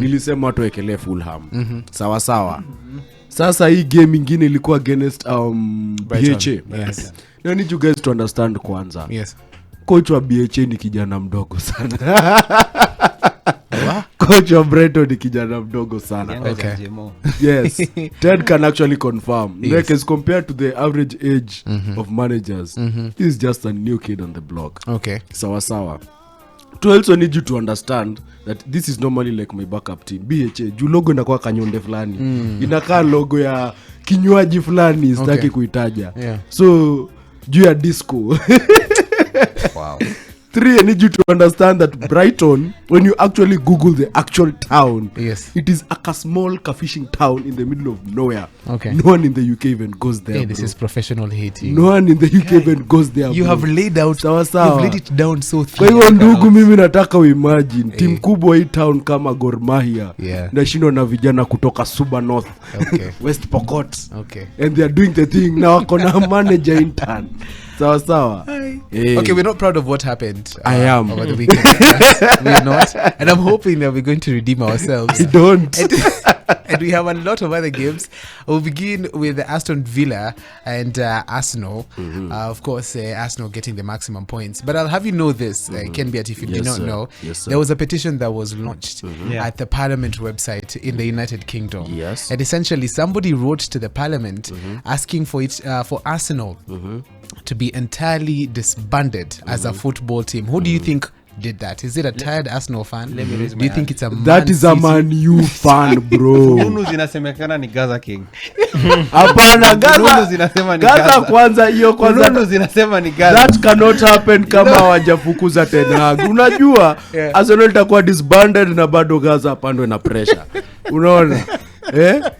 nilisema watu wekelee Fulham. Sawa sawa. Sasa hii game ingine ilikuwa against BHA. Yes. Now need you guys to understand kwanza. Yes. Coach wa BHA ni kijana mdogo sana. Coach wa Brighton ni kijana mdogo sana. Okay. Yes. Ted can actually confirm. Yes. Like as compared to the average age of managers, he's just a new kid on the block. Okay. Sawa. To also need you to understand that this is normally like my backup team. BHA, juu logo inakuwa kanyonde fulani. Inakaa logo ya kinywaji fulani, sitaki kuitaja. Yeah. So, juu ya disco. Wow. 3, I need you to understand that Brighton, when you actually Google the actual town, yes, it is a small fishing town in the middle of nowhere. Okay. No one in the UK even goes there. Hey, this is professional hating. No one in the UK even goes there. You have laid out, you've laid it down so thick. Kwa hiyo ndugu, mimi nataka uimagine team kubwa hii town kama Gor Mahia, nashindwa na vijana kutoka Suba North, West Pokot, and they are doing the thing now. Wako na manager intern. Sawa. Hey. Okay, we're not proud of what happened. I am over the weekend. We're not, and I'm hoping that we're going to redeem ourselves. I don't. And we have a lot of other games. We'll begin with Aston Villa and Arsenal. Of course, Arsenal getting the maximum points. But I'll have you know this, Ken Beat, if you did not know, there was a petition that was launched at the Parliament website in the United Kingdom. Yes. And essentially, somebody wrote to the Parliament asking for it for Arsenal to be entirely disbanded as a football team. Who do you think did that? Is it a tired Arsenal fan? Do you think it's a that is a Man U fan, bro? Nunu zinasemekana ni Gaza King. Hapana, Gaza kwanza, hiyo kwanza Nunu zinasema ni Gaza. That cannot happen kama hawajafukuza Ten Hag. Unajua Arsenal itakuwa disbanded na bado Gaza apandwe na pressure. Unaona?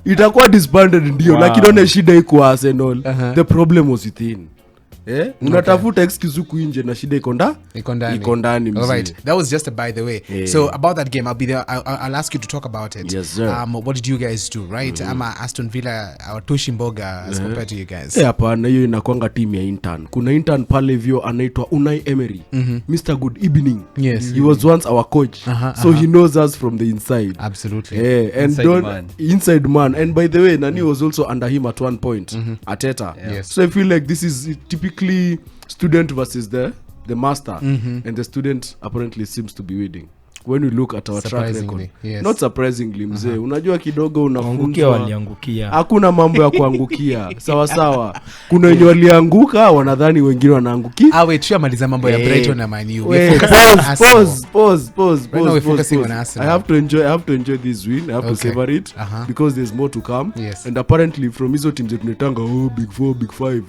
Itakuwa disbanded ndio, lakini one shida iko Arsenal. The problem was within. Unatafuta excuse huku nje na shida iko ndani. All right, that was just a by the way. So about that game, I'll be there. I'll ask you to talk about it. Yes, sir. What did you guys do, right? Aston Villa, our Tushimboga as compared to you guys. Hapana, hiyo inakuanga team ya intern. Kuna intern pale hivyo anaitwa Unai Emery. Mr. Good Evening. Yes. He was once our coach. So he knows us from the inside. Absolutely. And inside man. And by the way, Nani was also under him at one point. Ateta. Yes. So I feel like this is typically student versus the master, and the student apparently seems to be winning when we look at our track record. Not surprisingly, mzee, unajua kidogo unafungia waliangukia. Hakuna mambo ya kuangukia. Sawa. Kuna wenye walianguka wanadhani wengine wanaangukia. Wait, maliza mambo ya Brighton na Man U. Pause. Right now we're focusing on Arsenal. I have to enjoy this win. I have to savor it because there's more to come. Yes. And apparently from hizo teams tunatanga big 4, big 5.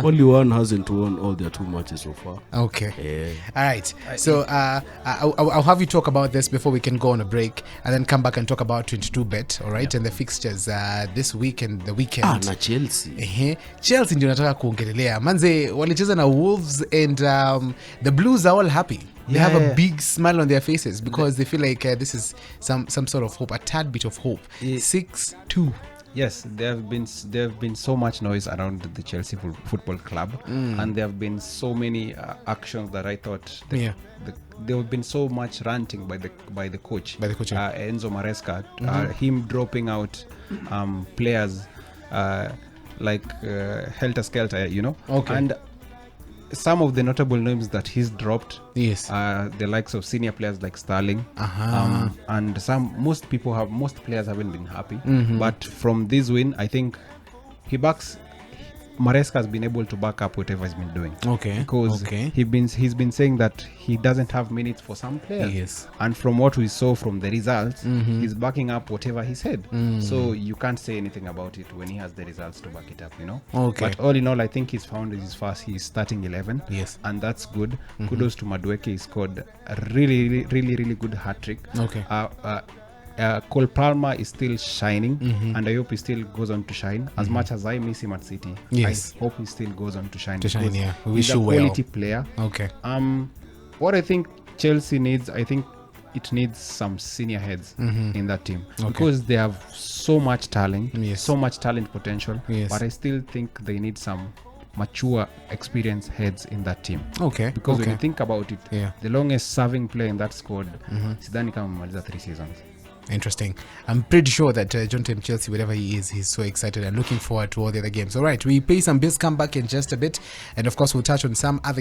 Only one hasn't won all their 2 matches so far. Okay. All right. So I'll have you talk about this before we can go on a break and then come back and talk about 22bet, all right, and the fixtures this week and the weekend. Na Chelsea. Chelsea ndio nataka kuongelelea. Manze walicheza na Wolves and the Blues are all happy. They have a big smile on their faces because they feel like this is some sort of hope, a tad bit of hope. 6-2. Yes, there have been so much noise around the Chelsea football club, and there have been so many actions that I thought there have been so much ranting by the coach, Enzo Maresca, him dropping out players like Helter Skelter, and some of the notable names that he's dropped, the likes of senior players like Sterling, and most players haven't been happy. But from this win, I think Maresca has been able to back up whatever he's been doing. Because he's been saying that he doesn't have minutes for some players. And from what we saw from the results, he's backing up whatever he said. So you can't say anything about it when he has the results to back it up, But all in all, I think he's found his starting 11. Yes. And that's good. Kudos to Madueke. He scored a really, really, really good hat-trick. Cole Palmer is still shining, and I hope he still goes on to shine. As much as I miss him at City, I hope he still goes on to shine. We wish you well. He's a quality player. What I think Chelsea needs, I think it needs some senior heads in that team because they have so much talent, so much talent potential. But I still think they need some mature, experienced heads in that team. Because when you think about it, the longest serving player in that squad, sidhani kama amemaliza 3 seasons. Interesting. I'm pretty sure that John Tim Chelsea, whatever he is, he's so excited and looking forward to all the other games. All right, we pay some bills, come back in just a bit, and of course we'll touch on some other